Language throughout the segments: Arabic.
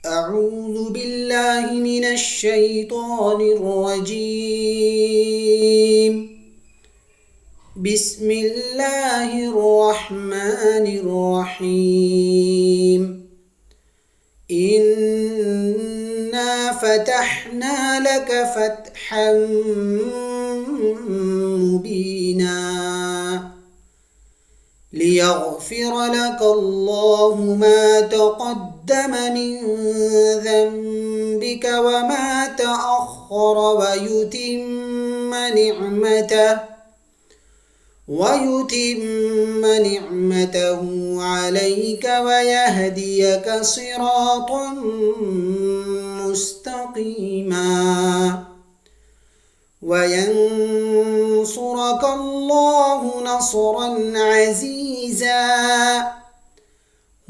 أعوذ بالله من الشيطان الرجيم. بسم الله الرحمن الرحيم. إنا فتحنا لك فتحا مبينا ليغفر لك الله ما تقدم من ذنبك وما تأخر ويتم نعمته عليك ويهديك صراطا مستقيما وينصرك الله نصرا عزيزا.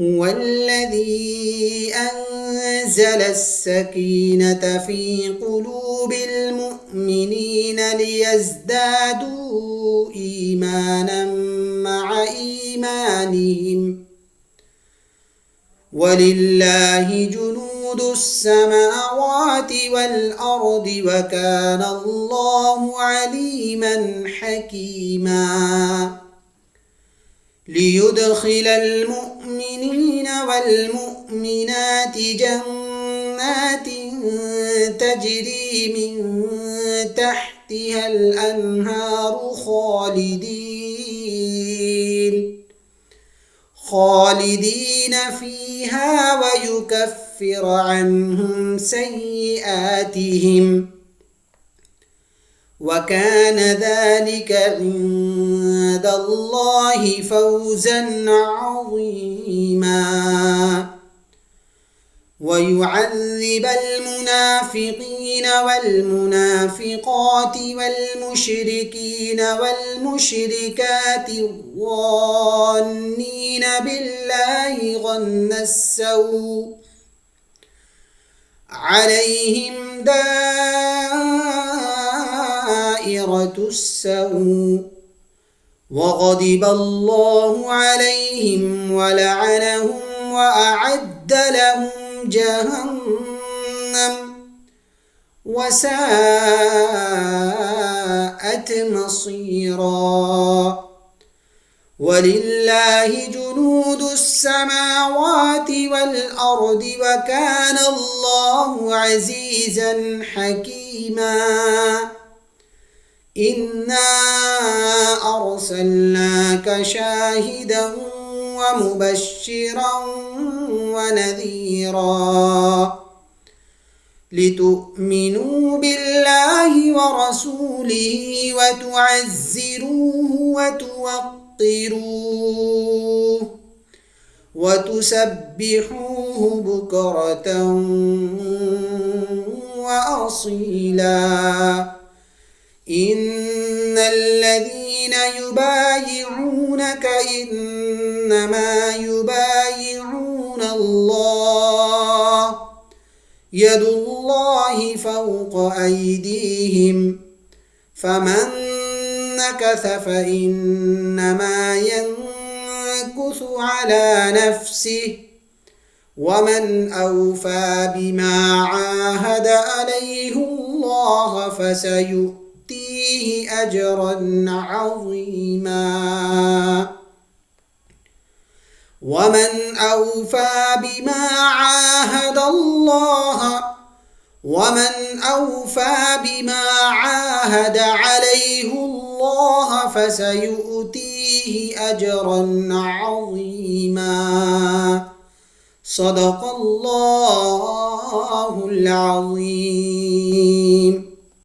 هو الذي أنزل السكينة في قلوب المؤمنين ليزدادوا إيمانا مع إيمانهم ولله جنود السماوات والأرض وكان الله عليما حكيما. ليدخل المؤمنين والمؤمنات جنات تجري من تحتها الأنهار خالدين فيها ويكفر عنهم سيئاتهم وكان ذلك عند الله فوزا عظيما. ويعذب المنافقين والمنافقات والمشركين والمشركات الظانين بالله ظن السوء عليهم دائرة السوء وغضب الله عليهم ولعنهم وأعد لهم جهنم وساءت مصيرا. ولله جنود السماوات والأرض وكان الله عزيزا حكيما. إنا أرسلناك شاهدا ومبشرا ونذيرا لتؤمنوا بالله ورسوله وتعزروه وتوقروه وتسبحوه بكرة وأصيلا. إن الذين يبايعونك إنما يبايعون الله يد الله فوق أيديهم فمن نكث فإنما ينكث على نفسه ومن أوفى بما عاهد عليه الله فسيؤتيه أجرا عظيما. ومن أوفى بما عاهد عليه الله فسيؤتيه أجرا عظيما. صدق الله العظيم.